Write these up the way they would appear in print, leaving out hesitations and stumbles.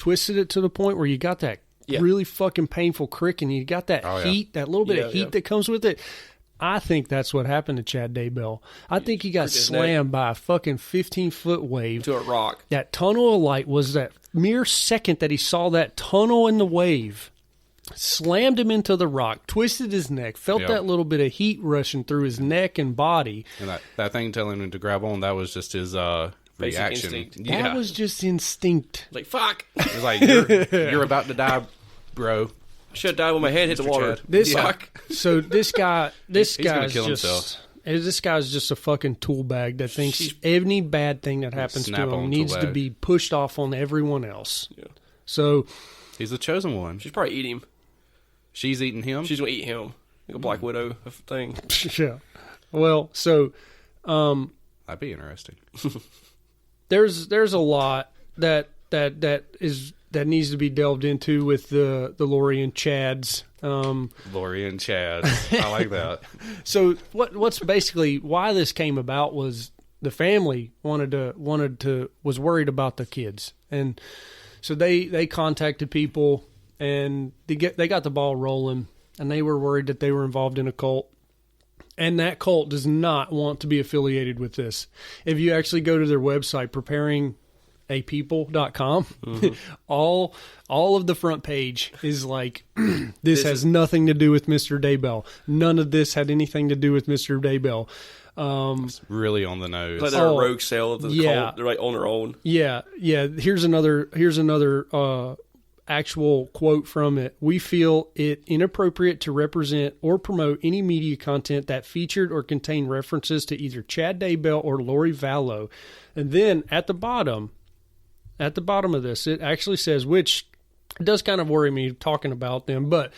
twisted it to the point where you got that really fucking painful crick, and you got that heat, that little bit of heat that comes with it. I think that's what happened to Chad Daybell. I think he got slammed by a fucking 15-foot wave. To a rock. That tunnel of light was that mere second that he saw that tunnel in the wave. Slammed him into the rock, twisted his neck, felt that little bit of heat rushing through his neck and body. And that thing telling him to grab on, that was just his reaction. Instinct. That was just instinct. Like, fuck. It was like, you're about to die, bro. Should have died when my head hit the water. So this guy, he's gonna kill himself. This guy's just a fucking tool bag that thinks any bad thing that happens to him needs to be pushed off on everyone else. Yeah. So he's the chosen one. She's probably eating him. She's eating him? She's going to eat him. Like a Black Widow thing. Yeah. Well, so that'd be interesting. There's a lot that needs to be delved into with the Laurie and Chad's. Laurie and Chad. I like that. So what's basically why this came about was the family was worried about the kids, and so they contacted people, and they got the ball rolling, and they were worried that they were involved in a cult. And that cult does not want to be affiliated with this. If you actually go to their website, preparingapeople.com, all of the front page is like, this has nothing to do with Mr. Daybell. None of this had anything to do with Mr. Daybell. It's really on the nose. Like they're a rogue sale of the cult. They're like on their own. Yeah. Here's another actual quote from it. We feel it inappropriate to represent or promote any media content that featured or contained references to either Chad Daybell or Laurie Vallow. And then at the bottom of this, it actually says, which does kind of worry me talking about them, but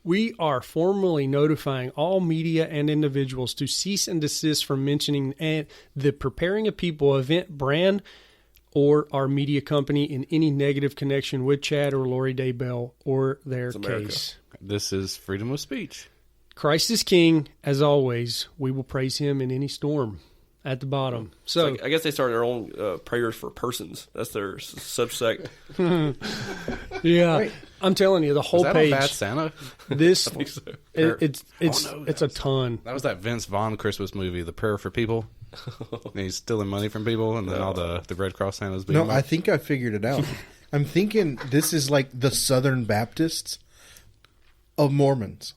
we are formally notifying all media and individuals to cease and desist from mentioning the Preparing a People event brand or our media company in any negative connection with Chad or Laurie Daybell or their case. This is freedom of speech. Christ is king. As always, we will praise him in any storm. At the bottom. So I guess they started their own prayers for persons. That's their subsect. Yeah. Right. I'm telling you, the whole page. Bad Santa? This, I think so. It's a ton. That was that Vince Vaughn Christmas movie, The Prayer for People. And he's stealing money from people, and then all the Red Cross Santas being I think I figured it out. I'm thinking this is like the Southern Baptists of Mormons.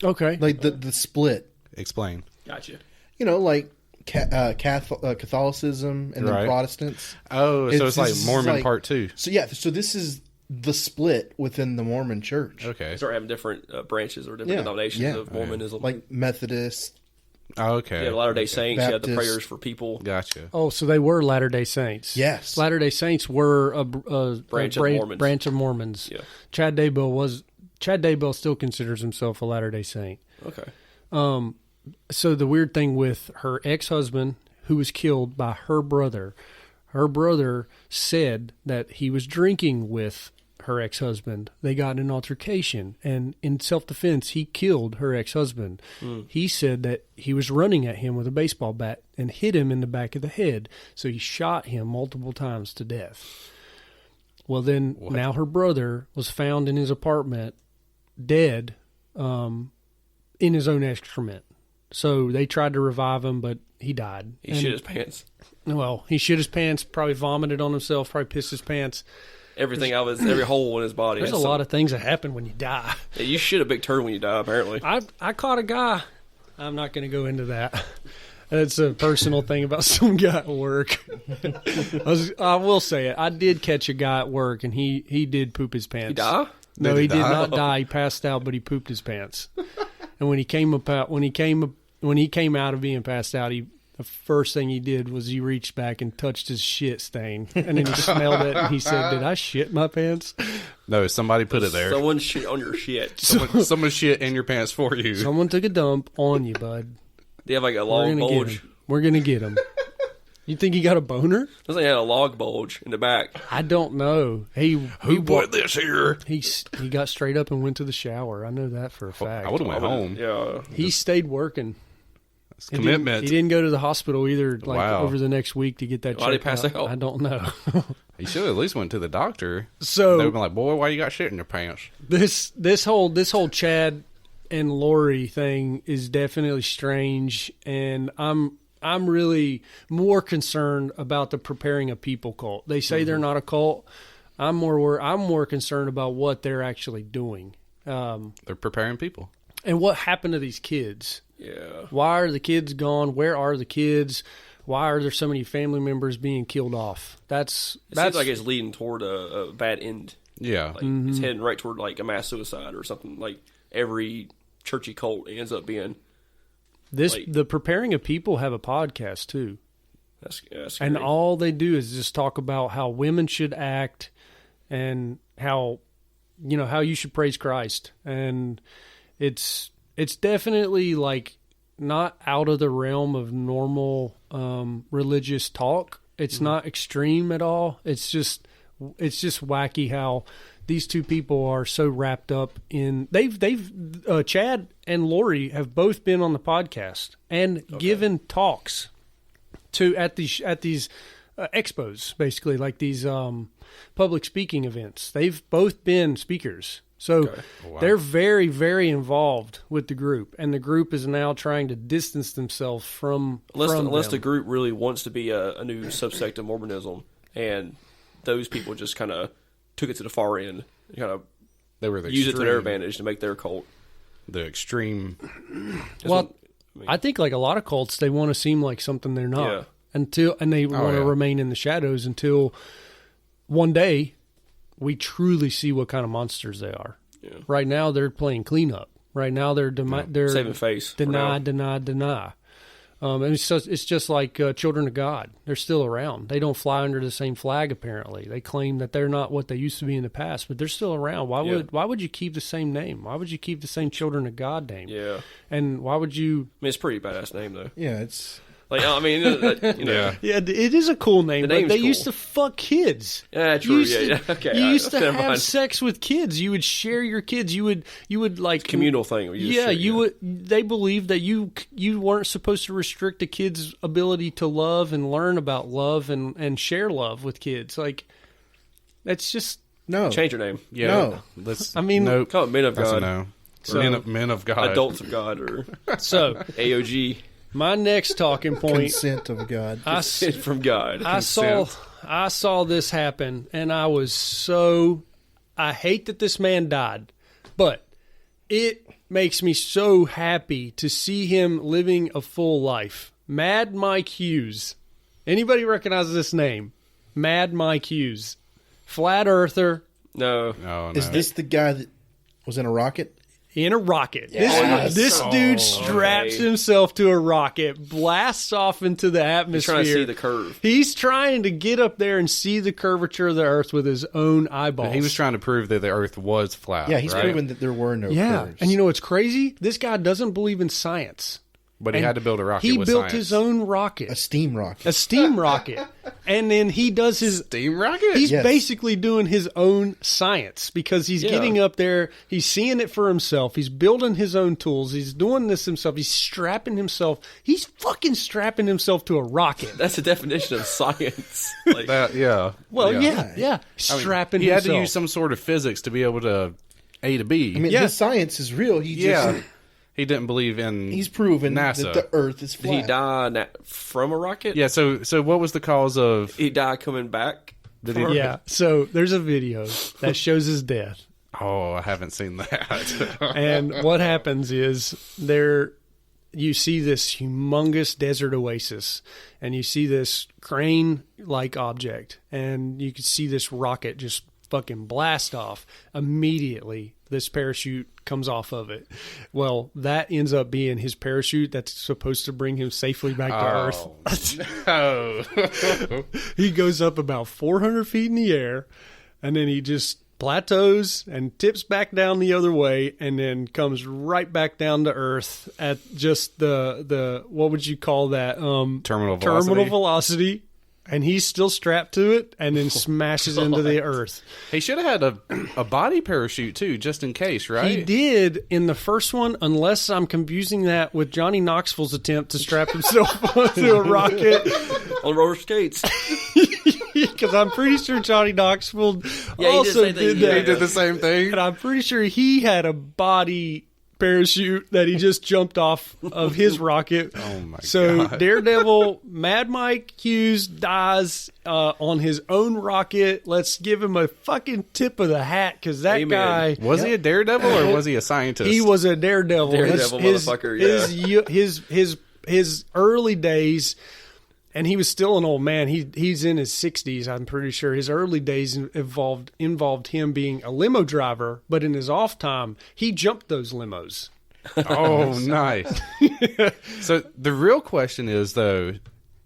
Okay. Like the split. Explain. Gotcha. You know, like Catholicism and then Protestants. Oh, so it's like Mormon part 2. So so this is the split within the Mormon church. Okay. They start having different branches or different denominations of Mormonism. Like Methodist. Oh, okay. Yeah, Latter-day Saints. Baptist. You had the prayers for people. Gotcha. Oh, so they were Latter-day Saints. Yes. Latter-day Saints were a branch of Mormons. Yeah. Chad Daybell still considers himself a Latter-day Saint. Okay. So the weird thing with her ex-husband, who was killed by her brother said that he was drinking with her ex-husband. They got in an altercation, and in self-defense, he killed her ex-husband. He said that he was running at him with a baseball bat and hit him in the back of the head, so he shot him multiple times to death. Well, then now her brother was found in his apartment dead in his own excrement. So they tried to revive him, but he died. He shit his pants. Well, he shit his pants, probably vomited on himself, probably pissed his pants. Everything out of every hole in his body. There's a lot of things that happen when you die. Yeah, you shit a big turd when you die, apparently. I caught a guy. I'm not going to go into that. It's a personal thing about some guy at work. I will say it. I did catch a guy at work, and he did poop his pants. He died? No, he did not die. He passed out, but he pooped his pants. And when he came out of being passed out, the first thing he did was he reached back and touched his shit stain, and then he smelled it and he said, "Did I shit my pants?" No, somebody put it there. Someone shit on your shit. Someone shit in your pants for you. Someone took a dump on you, bud. Do you have like a log bulge? We're gonna get him. You think he got a boner? Looks like he had a log bulge in the back. I don't know. Who put this here? He got straight up and went to the shower. I know that for a fact. I would have went home. Yeah. He stayed working. It's commitment. He didn't go to the hospital either. Like Wow. over the next week to get that. Why did he checked pass out. out? I don't know. You should have at least went to the doctor. So They would be like, "Boy, why you got shit in your pants?" this whole Chad and Laurie thing is definitely strange, and I'm really more concerned about the preparing a people cult. They say they're not a cult. I'm more concerned about what they're actually doing. They're preparing people. And what happened to these kids? Yeah. Why are the kids gone? Where are the kids? Why are there so many family members being killed off? It seems like it's leading toward a bad end. Yeah. Like it's heading right toward like a mass suicide or something. Like every churchy cult ends up being. The Preparing of People have a podcast too. That's scary. And all they do is just talk about how women should act and how you should praise Christ. And it's definitely like not out of the realm of normal religious talk. It's not extreme at all. It's just wacky how these two people are so wrapped up in Chad and Laurie have both been on the podcast and given talks at these expos, basically like these public speaking events. They've both been speakers. So they're very, very involved with the group, and the group is now trying to distance themselves from unless the them. group really wants to be a new subsect of Mormonism, and those people just kind of took it to the far end, and kind of They were the use it to their extreme- advantage to make their cult. The extreme. I think like a lot of cults, they want to seem like something they're not and they want to remain in the shadows until one day we truly see what kind of monsters they are. Yeah. Right now, they're playing cleanup. Right now, they're saving face. Deny. And it's just like children of God. They're still around. They don't fly under the same flag. Apparently, they claim that they're not what they used to be in the past, but they're still around. Why would you keep the same name? Why would you keep the same children of God name? Yeah. And why would you? I mean, it's a pretty badass name though. Yeah, it's Like, I mean, Yeah. Yeah, it is a cool name. The But name's they cool. used to fuck kids. Yeah, true. Okay. You used to never have mind. sex with kids. You would share your kids. You would like Communal thing. where you just Yeah, share, you would. They believed that you weren't supposed to restrict a kid's ability to love and learn about love and share love with kids. Like, that's just no. Change your name. Yeah. No. Let's, I mean- nope. Call it Men of That's a God. no. So- Men of God. Adults of God or so. AOG. My next talking point. Consent of God. Sent from God. I saw this happen, and I hate that this man died, but it makes me so happy to see him living a full life. Mad Mike Hughes. Anybody recognize this name? Mad Mike Hughes. Flat earther No. No, no. Is this the guy that was in a rocket? in a rocket. Yes. This dude straps himself to a rocket, blasts off into the He's atmosphere. trying to see the curve. He's trying to get up there and see the curvature of the Earth with his own eyeballs. He was trying to prove that the Earth was flat. Yeah, he's right? proven that there were no curves. And you know what's crazy? This guy doesn't believe in science. But he had to build a rocket. He with built science. his own rocket, a steam rocket. a steam rocket, and then he does his. steam rocket. He's Yes. basically doing his own science because he's getting up there. He's seeing it for himself. He's building his own tools. He's doing this himself. He's strapping himself. He's fucking strapping himself to a rocket. That's the definition of science. Like, Yeah. Well, yeah. yeah. I mean, Strapping he had himself. to use some sort of physics to be able to A to B. I mean, his science is real. He just He didn't believe in he's proven NASA. that the Earth is did flat. he die from a rocket? Yeah, so what was the cause of He died coming back? did from a he Yeah. So there's a video that shows his death. Oh, I haven't seen that. And what happens is you see this humongous desert oasis, and you see this crane-like object, and you can see this rocket just fucking blast off. Immediately, this parachute comes off of it. Well, that ends up being his parachute that's supposed to bring him safely back to Earth. Oh. He goes up about 400 feet in the air, and then he just plateaus and tips back down the other way, and then comes right back down to Earth at just the what would you call that? Terminal velocity. and he's still strapped to it, and then smashes into the earth. He should have had a body parachute too, just in case, right? He did in the first one, unless I'm confusing that with Johnny Knoxville's attempt to strap himself onto a rocket on roller skates. Because I'm pretty sure Johnny Knoxville he also did did that. that. He did the same thing. And I'm pretty sure he had a body parachute that he just jumped off of his rocket. Oh my so God. Daredevil, Mad Mike Hughes dies on his own rocket. Let's give him a fucking tip of the hat, because that Amen. guy Was he a daredevil or was he a scientist? he was a daredevil. Daredevil motherfucker, yeah. His early days, and he was still an old man. He's in his 60s, I'm pretty sure. His early days involved him being a limo driver, but in his off time, he jumped those limos. Oh, nice. So the real question is, though,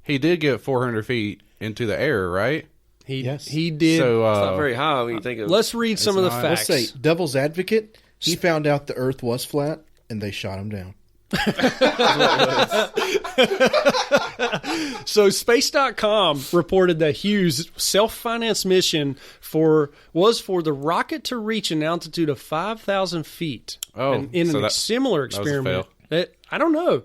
he did get 400 feet into the air, right? He Yes. he did. So It's not very high when you think of. Let's read some of the not- facts. Let's say, devil's advocate, he found out the Earth was flat, and they shot him down. So Space.com reported that Hughes' self-financed mission was for the rocket to reach an altitude of 5,000 feet. Oh, and in so a that- similar was a experiment. fail. I don't know.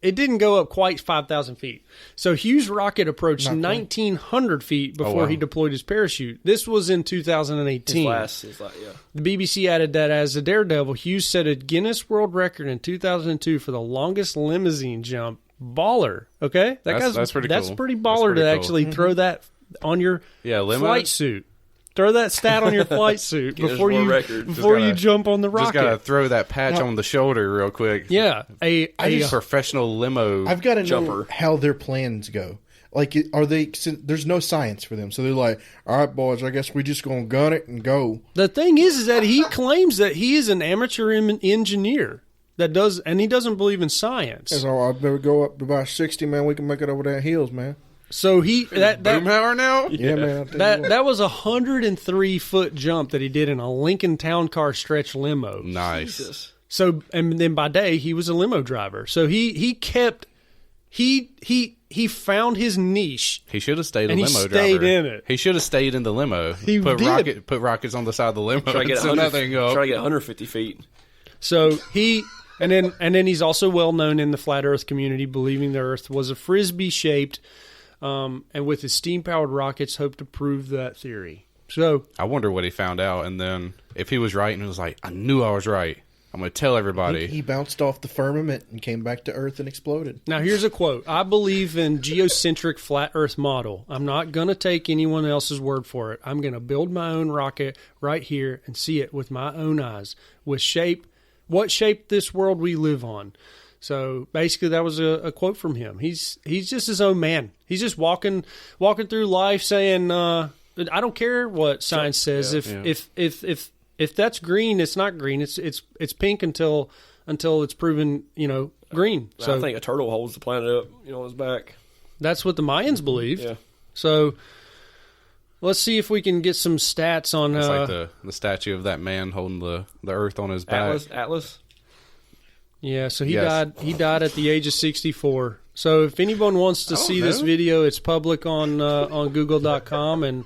It didn't go up quite 5,000 feet. So Hughes' rocket approached 1,900 feet before wow. he deployed his parachute. This was in 2018. his last, yeah. The BBC added that as a daredevil, Hughes set a Guinness World Record in 2002 for the longest limousine jump. Baller, okay? That's pretty That's cool. pretty That's baller pretty to cool. actually throw that on your limo. flight suit. Throw that stat on your flight suit Guinness before World you Record. before you gotta- jump on the Just rocket. gotta throw that patch on the shoulder real quick. Yeah, a Professional limo. I've got to know Jumper. how their plans go. Like, are they? There's no science for them, so they're like, "All right, boys, I guess we just gonna gun it and go." The thing is that he claims that he is an amateur engineer that does, and he doesn't believe in science. So I better go up to about 60, man. We can make it over that hills, man. So he that Boomhauer now? Yeah, man. I'll tell you what. that was a 103-foot jump that he did in a Lincoln Town Car stretch limo. Nice. Jesus. So, and then by day he was a limo driver. So he found his niche. He should have stayed a And he limo stayed driver. in it. He should have stayed in the limo. He put did. Put rockets on the side of the limo. Try to get and send that 100, thing up. try to get 150 feet. So and then he's also well known in the flat Earth community, believing the Earth was a frisbee shaped, and with his steam powered rockets, hoped to prove that theory. So I wonder what he found out, and then if he was right and it was like, I knew I was right. I'm going to tell everybody. He bounced off the firmament and came back to Earth and exploded. now here's a quote: "I believe in geocentric flat Earth model. I'm not going to take anyone else's word for it. I'm going to build my own rocket right here and see it with my own eyes. What shaped this world we live on." So basically, that was a quote from him. He's just his own man. He's just walking through life saying, "I don't care what science says. If that's green, it's not green. It's pink until it's proven green." So I think a turtle holds the planet up, on his back. that's what the Mayans believed. Yeah. So let's see if we can get some stats on. It's like the statue of that man holding the earth on his back. Atlas. Yeah, so he Yes. died at the age of 64. So if anyone wants to see this no. video, it's public on Google.com, and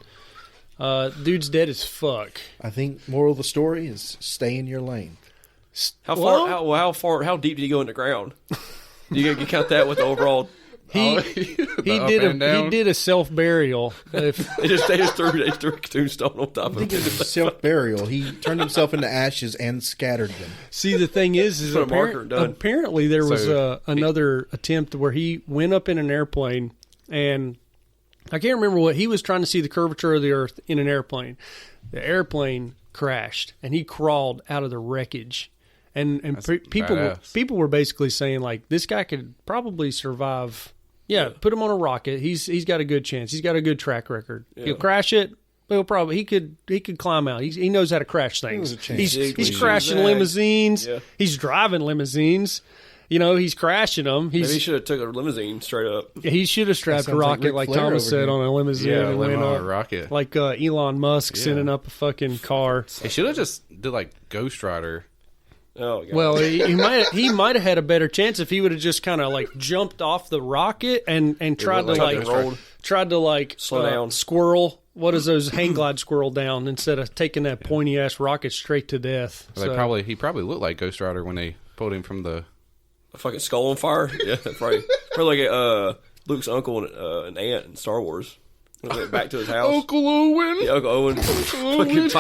dude's dead as fuck. I think moral of the story is stay in your lane. How Well- far? How deep did he go in the ground? You count that with the overall. He up and down. he did a self burial. They just threw a tombstone on top I of think it. it was self-burial. He turned himself into ashes and scattered them. See, the thing is Put a marker, done. apparently there was So, another attempt where he went up in an airplane, and I can't remember what he was trying to see the curvature of the Earth in an airplane. The airplane crashed, and he crawled out of the wreckage. And badass. people were basically saying, like, this guy could probably survive. Yeah, put him on a rocket. He's got a good chance. He's got a good track record. He'll crash it. He could climb out. He knows how to crash things. There's a chance. He's crashing limousines. Yeah. He's driving limousines. He's crashing them. Maybe he should have took a limousine straight up. He should have strapped a sounds like rocket Ric like Flair Thomas over said here. on a limousine Yeah, and lemon went on up. a rocket. Like Elon Musk sending up a fucking car. He should have just did like Ghost Rider. Oh, God. Well, he might have had a better chance if he would have just kind of like jumped off the rocket and tried to like like it rolled. tried to like Slow down. squirrel. What is those hang glide squirrel down instead of taking that pointy ass rocket straight to death? He probably looked like Ghost Rider when they pulled him from the A fucking skull on fire. Yeah, that's right. Probably like Luke's uncle and aunt in Star Wars. When they went back to his house. Uncle Owen. Yeah, Uncle Owen. Fucking